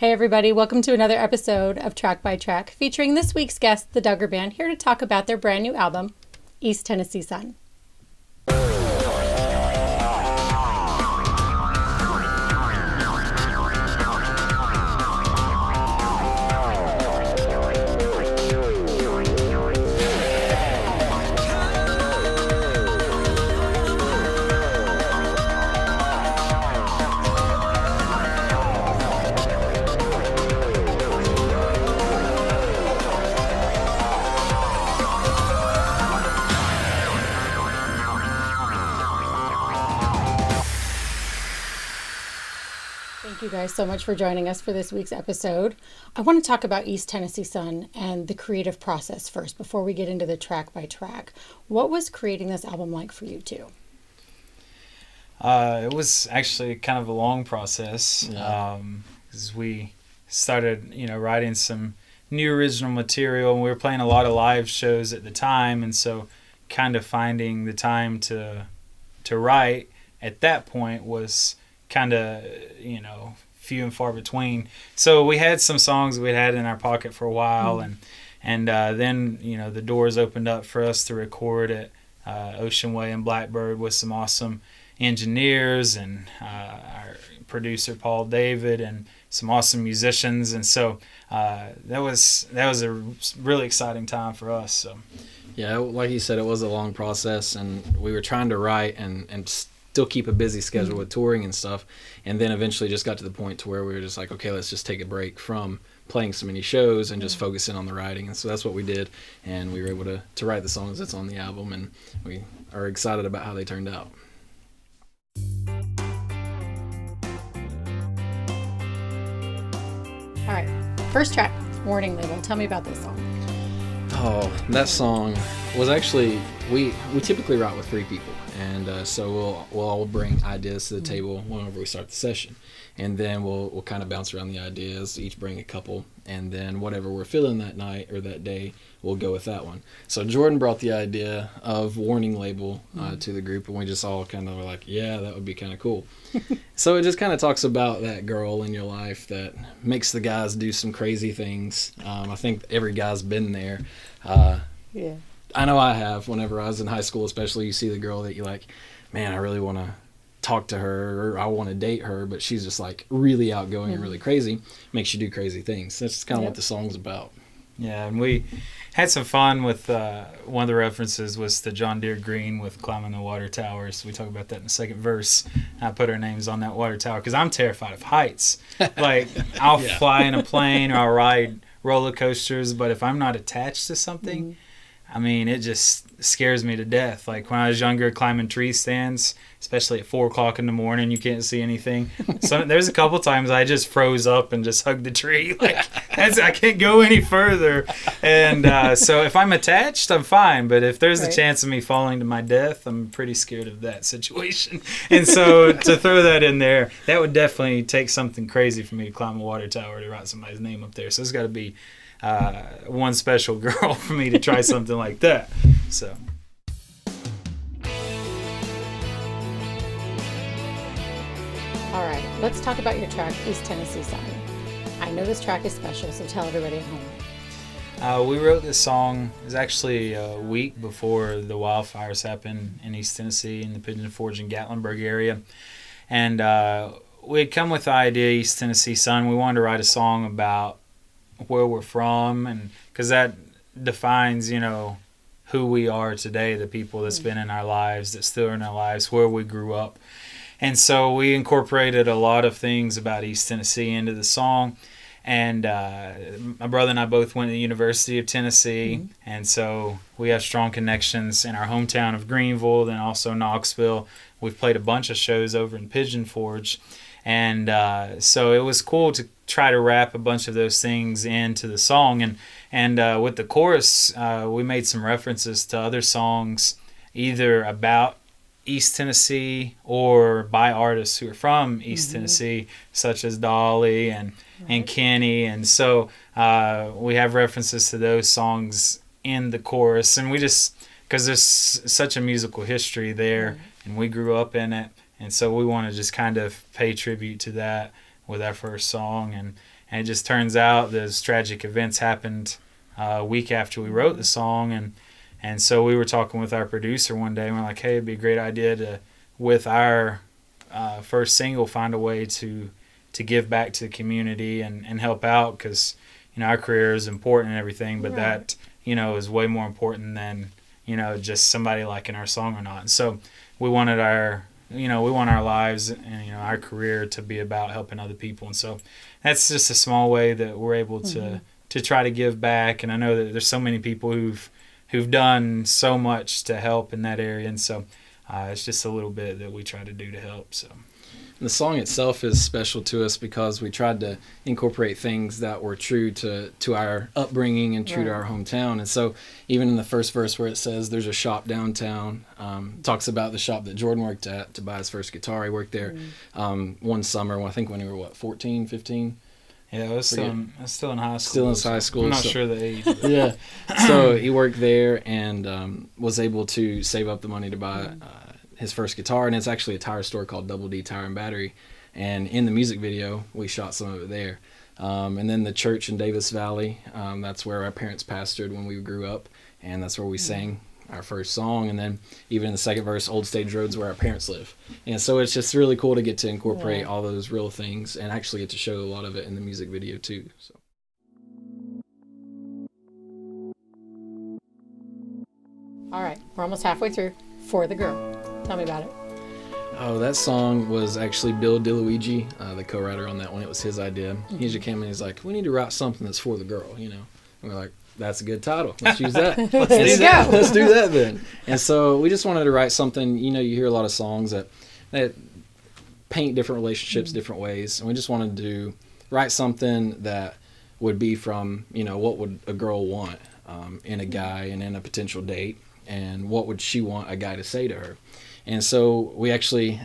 Hey everybody, welcome to another episode of Track by Track, featuring this week's guest, the Duggar Band, here to talk about their brand new album, East Tennessee Sun. Thank you guys so much for joining us for this week's episode. I want to talk about East Tennessee Sun and the creative process first before we get into the track by track. What was creating this album like for you two? It was actually kind of a long process because we started, writing some new original material, and we were playing a lot of live shows at the time, and so kind of finding the time to write at that point was kind of, few and far between. So we had some songs we'd had in our pocket for a while, and then, the doors opened up for us to record at Ocean Way and Blackbird with some awesome engineers and our producer Paul David and some awesome musicians, and so that was a really exciting time for us. So yeah, like you said, it was a long process, and we were trying to write and still keep a busy schedule with touring and stuff, and then eventually just got to the point to where we were just like, okay, let's just take a break from playing so many shows and just focus in on the writing. And so that's what we did, and we were able to write the songs that's on the album, and we are excited about how they turned out. All right, first track, Warning Label. Tell me about this song. Oh, that song was actually, we typically write with three people, and so we'll all bring ideas to the table whenever we start the session, and then we'll kind of bounce around the ideas, each bring a couple, and then whatever we're feeling that night or that day, we'll go with that one. So Jordan brought the idea of Warning Label to the group, and we just all kind of were like, yeah, that would be kind of cool. So it just kind of talks about that girl in your life that makes the guys do some crazy things. I think every guy's been there. Yeah. I know I have. Whenever I was in high school, especially, you see the girl that you like, man, I really want to talk to her, or I want to date her, but she's just like really outgoing and really crazy, makes you do crazy things. That's kind of what the song's about. Yeah, and we had some fun with one of the references was the John Deere Green with climbing the water towers. We talk about that in the second verse. I put our names on that water tower because I'm terrified of heights. Like, I'll fly in a plane or I'll ride roller coasters, but if I'm not attached to something, I mean, it just scares me to death. Like when I was younger, climbing tree stands, especially at 4 o'clock in the morning, you can't see anything. So there's a couple times I just froze up and just hugged the tree. Like I can't go any further. And so if I'm attached, I'm fine. But if there's a chance of me falling to my death, I'm pretty scared of that situation. And so to throw that in there, that would definitely take something crazy for me to climb a water tower to write somebody's name up there. So it's got to be one special girl for me to try something like that. So All right, let's talk about your track, East Tennessee Sun. I know this track is special, so tell everybody at home. We wrote this song, it was actually a week before the wildfires happened in East Tennessee in the Pigeon Forge and Gatlinburg area. And we had come with the idea, East Tennessee Sun. We wanted to write a song about where we're from, and because that defines, who we are today, the people that's been in our lives, that still are in our lives, where we grew up. And so we incorporated a lot of things about East Tennessee into the song. And my brother and I both went to the University of Tennessee, and so we have strong connections in our hometown of Greenville, then also Knoxville. We've played a bunch of shows over in Pigeon Forge. And so it was cool to try to wrap a bunch of those things into the song. And with the chorus, we made some references to other songs, either about East Tennessee or by artists who are from East Tennessee, such as Dolly and Kenny. And so we have references to those songs in the chorus. And we just, because there's such a musical history there, and we grew up in it. And so we want to just kind of pay tribute to that with our first song. And it just turns out those tragic events happened a week after we wrote the song. And so we were talking with our producer one day, and we're like, hey, it'd be a great idea to, with our first single, find a way to give back to the community and help out, because, our career is important and everything, but that, is way more important than, just somebody liking our song or not. And so we wanted our lives and, our career to be about helping other people. And so that's just a small way that we're able to try to give back. And I know that there's so many people who've done so much to help in that area. And so it's just a little bit that we try to do to help. So the song itself is special to us because we tried to incorporate things that were true to our upbringing and true to our hometown. And so even in the first verse where it says there's a shop downtown, talks about the shop that Jordan worked at to buy his first guitar. He worked there one summer, I think when he were 14, 15? Yeah, I was still in high school. Still in high school. I'm not sure the age. Yeah. So he worked there and was able to save up the money to buy his first guitar. And it's actually a tire store called Double D Tire and Battery. And in the music video, we shot some of it there. And then the church in Davis Valley, that's where our parents pastored when we grew up. And that's where we sang our first song. And then even in the second verse, Old Stage Road's where our parents live. And so it's just really cool to get to incorporate all those real things and actually get to show a lot of it in the music video too. So. All right, we're almost halfway through. For the Girl. Tell me about it. Oh, that song was actually Bill DeLuigi, the co-writer on that one. It was his idea. He just came in and he's like, we need to write something that's for the girl, And we're like, that's a good title. Let's use that. Let's do that then. And so we just wanted to write something. You hear a lot of songs that paint different relationships different ways. And we just wanted to write something that would be from, what would a girl want in a guy and in a potential date. And what would she want a guy to say to her? And so we actually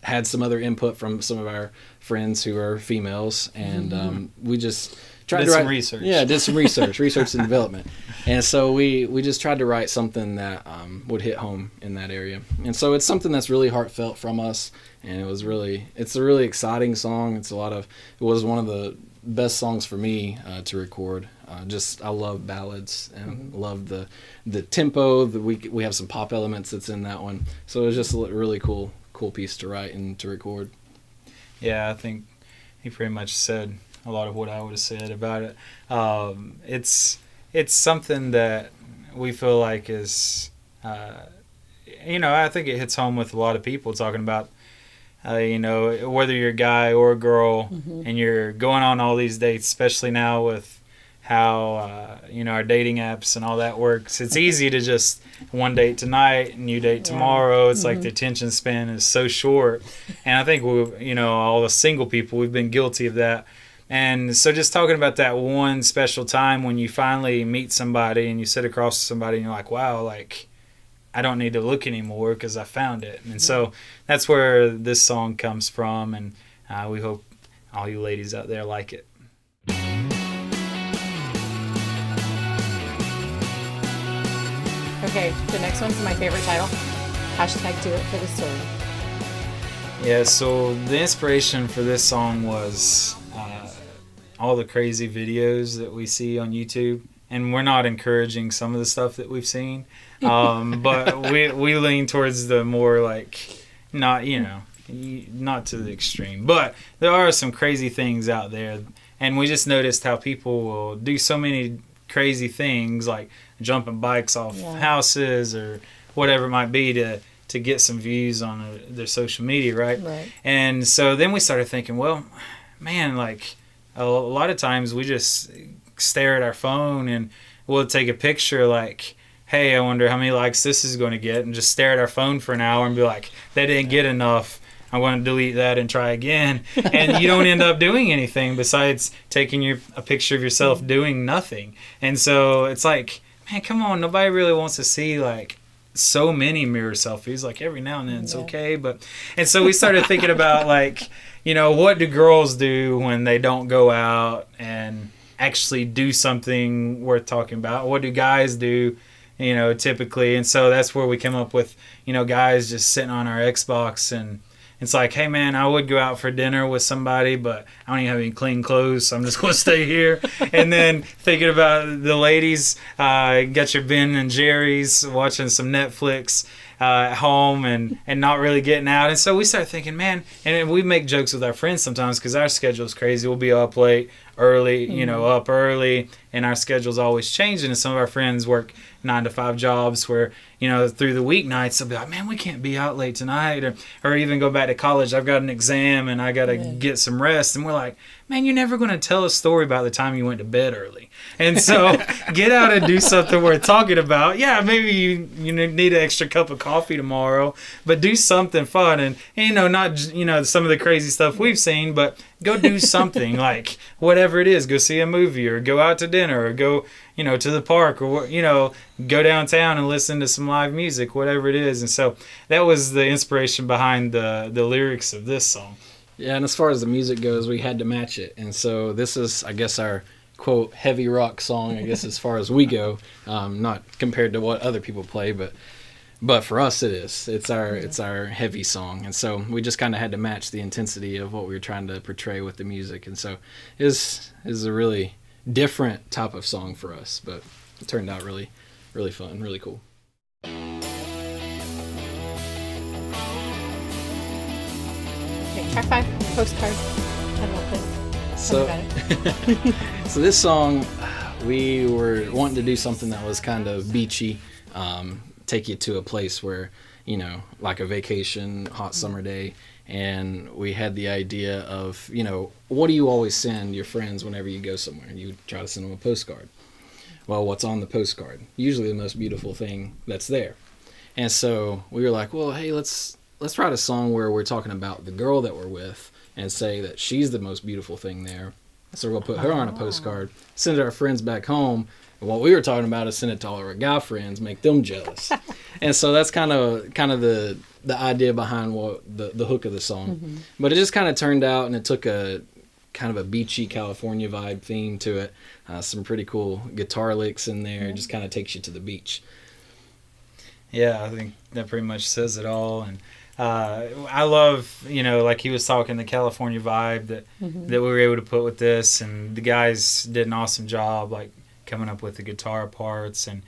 had some other input from some of our friends who are females, and we just tried to write research. Yeah, did some research and development. And so we just tried to write something that would hit home in that area. And so it's something that's really heartfelt from us, and it's a really exciting song. It was one of the best songs for me to record. I love ballads and love the tempo. We have some pop elements that's in that one. So it was just a really cool piece to write and to record. Yeah, I think he pretty much said a lot of what I would have said about it. It's something that we feel like is, I think it hits home with a lot of people talking about, whether you're a guy or a girl and you're going on all these dates, especially now with how, our dating apps and all that works. It's easy to just one date tonight and you date tomorrow. It's like the attention span is so short. And I think, all the single people, we've been guilty of that. And so just talking about that one special time when you finally meet somebody and you sit across to somebody and you're like, wow, like, I don't need to look anymore because I found it. And so that's where this song comes from. And we hope all you ladies out there like it. Okay, the next one's my favorite title. #Do it for the story. Yeah, so the inspiration for this song was all the crazy videos that we see on YouTube. And we're not encouraging some of the stuff that we've seen. But we lean towards the more like, not to the extreme. But there are some crazy things out there. And we just noticed how people will do so many crazy things like jumping bikes off houses or whatever it might be to get some views on their social media, right? And so then we started thinking, well, man, like a lot of times we just stare at our phone and we'll take a picture like, hey, I wonder how many likes this is going to get, and just stare at our phone for an hour and be like, that didn't get enough. I'm going to delete that and try again. And you don't end up doing anything besides taking a picture of yourself doing nothing. And so it's like, man, come on, nobody really wants to see like so many mirror selfies. Like every now and then it's okay, and so we started thinking about like, what do girls do when they don't go out and actually do something worth talking about? What do guys do, typically? And so that's where we came up with, guys just sitting on our Xbox it's like, hey man, I would go out for dinner with somebody, but I don't even have any clean clothes, so I'm just going to stay here. And then thinking about the ladies, got your Ben and Jerry's, watching some Netflix at home, and not really getting out. And so we start thinking, man, and we make jokes with our friends sometimes because our schedule's crazy. We'll be up late, early, up early, and our schedule's always changing. And some of our friends work 9-to-5 jobs where, through the weeknights, they'll be like, man, we can't be out late tonight, or even go back to college. I've got an exam and I got to get some rest. And we're like, man, you're never going to tell a story about the time you went to bed early. And so get out and do something worth talking about. Yeah, maybe you need an extra cup of coffee tomorrow, but do something fun. And not, some of the crazy stuff we've seen, but go do something like whatever it is. Go see a movie or go out to dinner or go, to the park or, go downtown and listen to some live music, whatever it is. And so that was the inspiration behind the lyrics of this song. Yeah, and as far as the music goes, we had to match it. And so this is, I guess, our, quote, heavy rock song, I guess, as far as we go, not compared to what other people play, but for us it is. It's our heavy song. And so we just kind of had to match the intensity of what we were trying to portray with the music. And so it is a really different type of song for us, but it turned out really, really fun, really cool. Track 5, Postcard. I love this. So this song, we were wanting to do something that was kind of beachy, take you to a place where, like a vacation, hot summer day. And we had the idea of, what do you always send your friends whenever you go somewhere? You try to send them a postcard. Well, what's on the postcard? Usually the most beautiful thing that's there. And so we were like, well, hey, let's write a song where we're talking about the girl that we're with and say that she's the most beautiful thing there. So we'll put her on a postcard, send it to our friends back home. And what we were talking about is send it to all our guy friends, make them jealous. And so that's kind of the idea behind what the hook of the song. Mm-hmm. But it just kind of turned out, and it took a kind of a beachy California vibe theme to it. Some pretty cool guitar licks in there. It just kind of takes you to the beach. Yeah, I think that pretty much says it all. And I love, like he was talking, the California vibe that we were able to put with this, and the guys did an awesome job, like coming up with the guitar parts, and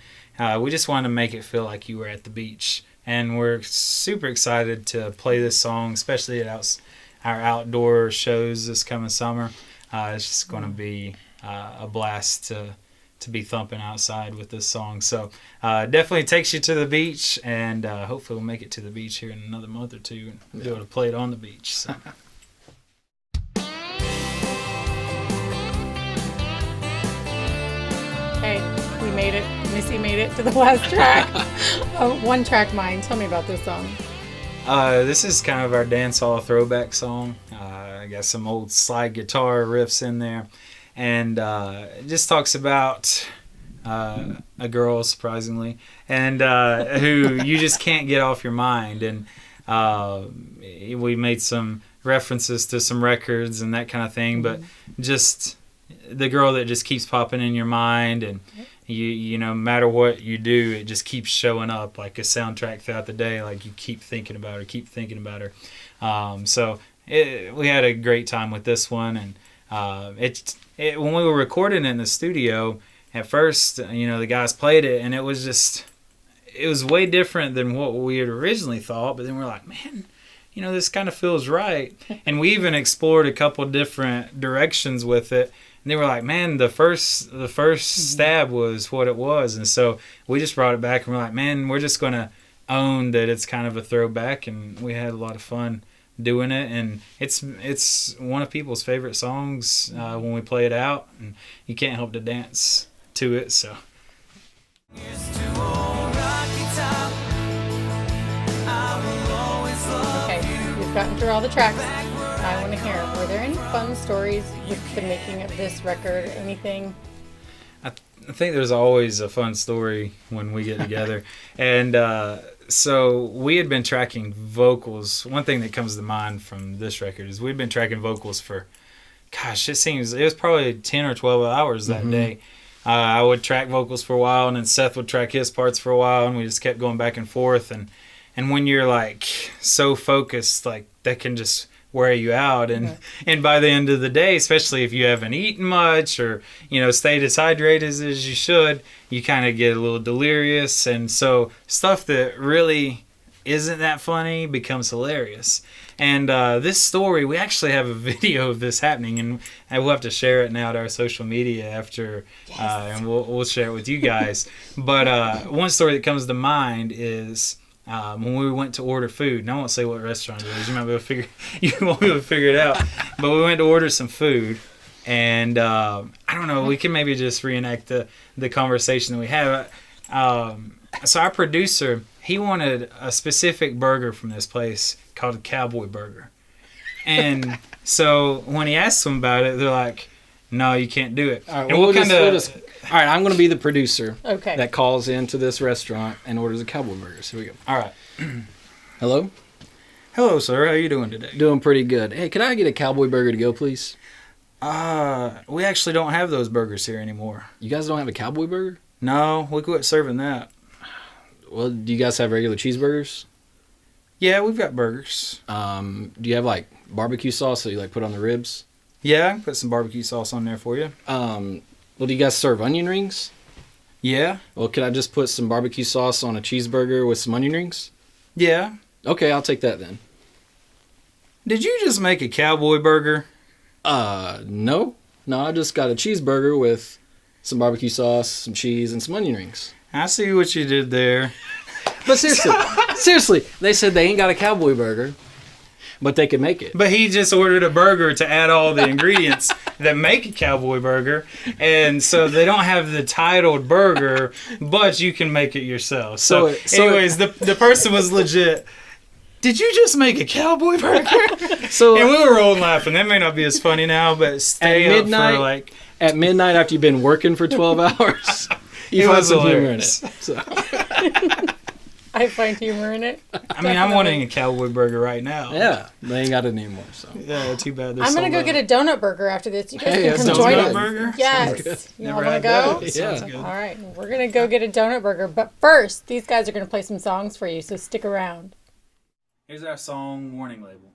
we just wanted to make it feel like you were at the beach. And we're super excited to play this song, especially at our outdoor shows this coming summer. It's just going to be a blast to be thumping outside with this song. So definitely takes you to the beach, and hopefully we'll make it to the beach here in another month or two and be able to play it on the beach. So. Hey, we made it. Missy made it to the last track. One Track Mind. Tell me about this song. This is kind of our dancehall throwback song. I got some old slide guitar riffs in there. And it just talks about a girl, surprisingly, and who you just can't get off your mind. And we made some references to some records and that kind of thing, but just the girl that just keeps popping in your mind, and you no matter what you do, it just keeps showing up like a soundtrack throughout the day. Like you keep thinking about her, So we had a great time with this one, and when we were recording it in the studio, at first, the guys played it, and it was way different than what we had originally thought. But then we're like, man, this kind of feels right. And we even explored a couple different directions with it. And they were like, man, the first stab was what it was. And so we just brought it back, and we're like, man, we're just going to own that it's kind of a throwback. And we had a lot of fun doing it, and it's one of people's favorite songs when we play it out, and you can't help to dance to it. So okay, we've gotten through all the tracks. I want to hear, were there any fun stories with the making of this record? Anything? I think there's always a fun story when we get together. And so we had been tracking vocals. One thing that comes to mind from this record is we'd been tracking vocals for, it was probably 10 or 12 hours that day. I would track vocals for a while, and then Seth would track his parts for a while, and we just kept going back and forth. And when you're like so focused, like that can just wear you out. And by the end of the day, especially if you haven't eaten much or, stayed as hydrated as you should, you kind of get a little delirious. And so stuff that really isn't that funny becomes hilarious. And this story, we actually have a video of this happening, and we'll have to share it now to our social media after, and we'll share it with you guys. But one story that comes to mind is when we went to order food. And I won't say what restaurant it is. You won't be able to figure it out. But we went to order some food, and I don't know. We can maybe just reenact the conversation that we had. So our producer, he wanted a specific burger from this place called a Cowboy Burger. And so when he asked them about it, they're like, no, you can't do it. All right, and all right, I'm going to be the producer Okay. that calls into this restaurant and orders a Cowboy Burger. So here we go. All right. Hello? Hello, sir. How are you doing today? Doing pretty good. Hey, can I get a Cowboy Burger to go, please? We actually don't have those burgers here anymore. You guys don't have a Cowboy Burger? No, we quit serving that. Well, do you guys have regular cheeseburgers? Yeah, we've got burgers. Do you have like barbecue sauce that you like put on the ribs? Yeah, I can put some barbecue sauce on there for you. Well, do you guys serve onion rings? Yeah. Well, could I just put some barbecue sauce on a cheeseburger with some onion rings? Yeah. Okay, I'll take that then. Did you just make a Cowboy Burger? No. No, I just got a cheeseburger with some barbecue sauce, some cheese, and some onion rings. I see what you did there. But seriously, they said they ain't got a Cowboy Burger, but they could make it. But he just ordered a burger to add all the ingredients that make a Cowboy Burger. And so they don't have the titled burger, but you can make it yourself. So anyways, the person was legit. Did you just make a Cowboy Burger? And we were rolling laughing. That may not be as funny now, but stay at up midnight, for like... At midnight after you've been working for 12 hours, you find some humor in it. So. I find humor in it. I mean, I'm wanting a Cowboy Burger right now. Yeah, they ain't got it anymore. So yeah, too bad. I'm gonna go get a donut burger after this. You guys Hey, can come a join donut us. burger? Yes. You all Never wanna had go? that. Yeah. Sounds good. All right, we're gonna go get a donut burger. But first, these guys are gonna play some songs for you, so stick around. Here's our song warning label.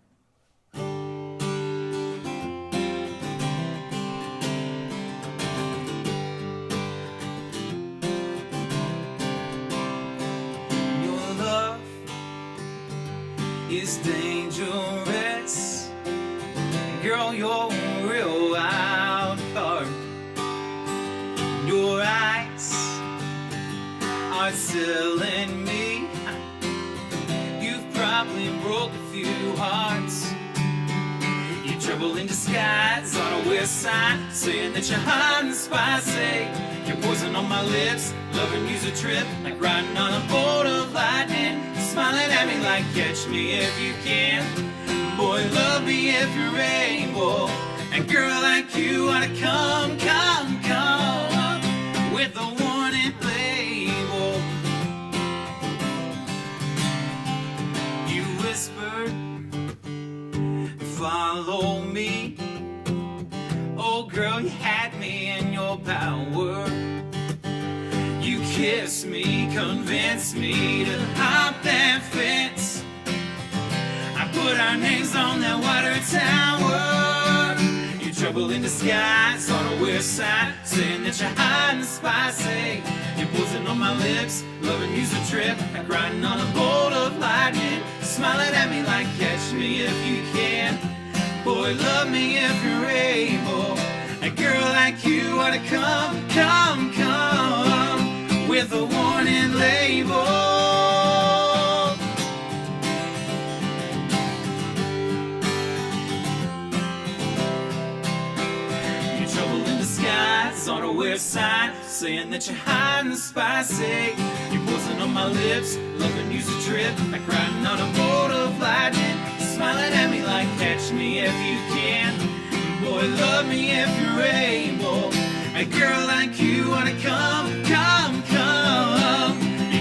Your love is dangerous. Girl, you're a real wild card. Your eyes are telling me you've probably broke a few hearts. You're trouble in disguise on a west side, saying that you're hot and spicy. You're poison on my lips, loving you's a trip, like riding on a bolt of lightning. Smiling at me like catch me if you can. Boy, love me if you're able. And girl like you ought to come with a warning label. You whispered, follow me. Oh girl, you had me in your power. You kissed me, convinced me to hop that fence. I put our names on that water tower. You trouble in disguise on the west side, saying that you're hot and spicy. You're posing on my lips, loving you's a trip, like riding on a bolt of lightning. Smiling at me like catch me if you can. Boy, love me if you're able. A girl like you ought to come with a warning label. You trouble in disguise on the west side, saying that you're hot and spicy. You're posing on my lips, loving you's a trip, like riding on a bolt of lightning. Smiling at me like catch me if you can. Boy, love me if you're able. A girl like you ought to come.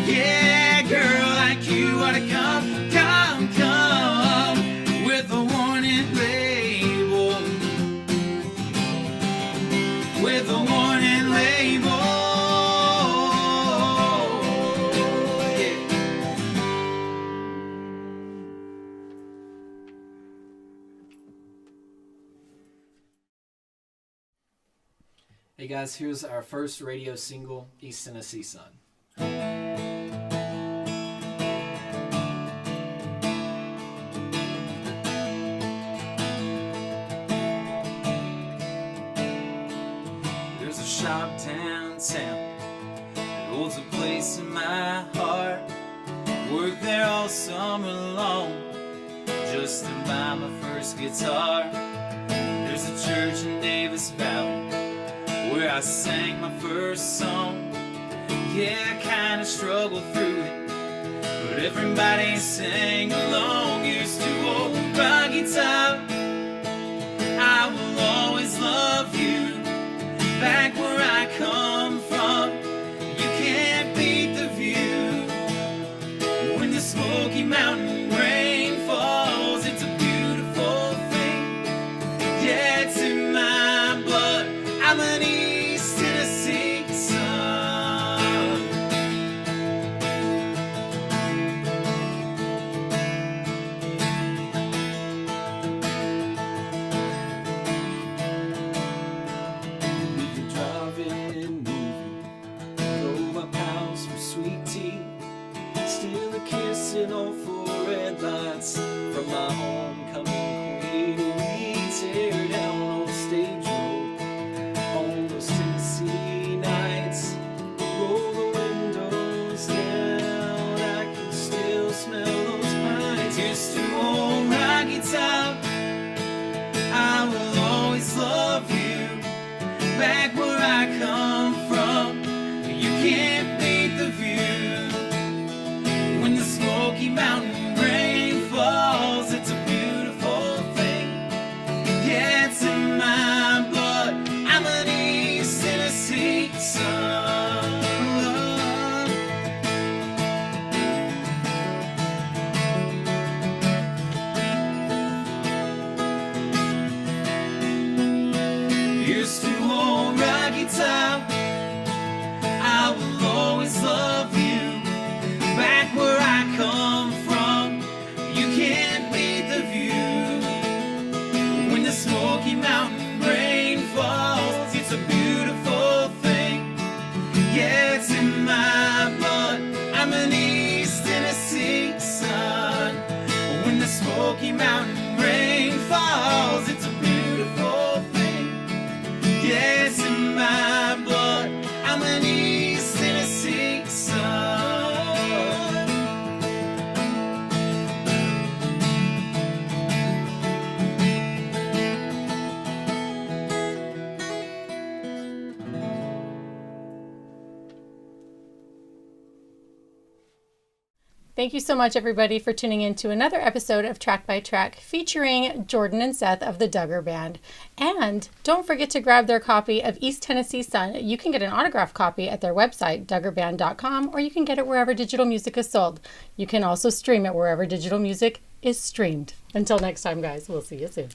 Yeah, girl like you ought to come with a warning label. With a warning label. Yeah. Hey guys, here's our first radio single, East Tennessee Sun. There's a shop downtown that holds a place in my heart. Worked there all summer long just to buy my first guitar. There's a church in Davis Valley where I sang my first song. Yeah, I kinda struggled through it, but everybody sang along. Here's to old Rocky Top, I will always love you. Back where I come from, you can't beat the view. When the Smoky Mountain rain falls, it's a beautiful thing. Yeah, it's in my blood, I'm an East Tennessee son. We could drive in, movie, drove my pals for sweet tea, still a kissing on 4 red lights from my homecoming queen. We tear down Old Stage Road on those Tennessee nights, roll the windows down, I can still smell those pines. Here's to old Rocky Top, I will always love you. Back where I come from, you can't beat the view. When the Smoky Mountain rain falls, it's a beautiful thing. Yeah, it's in my blood, I'm an East Tennessee son. Here's to old Rocky Top, I will always love you. Back where I come from, you can't beat the view. When the Smoky Mountain rain falls, it's a beautiful thing. Yeah, it's in my blood, I'm an East Tennessee son. When the Smoky Mountain rain falls, it's a beautiful thing. Yeah, it's in my blood, I'm an East Tennessee son. Thank you so much, everybody, for tuning in to another episode of Track by Track featuring Jordan and Seth of the Duggar Band. And don't forget to grab their copy of East Tennessee Sun. You can get an autographed copy at their website, duggarband.com, or you can get it wherever digital music is sold. You can also stream it wherever digital music is streamed. Until next time, guys, we'll see you soon.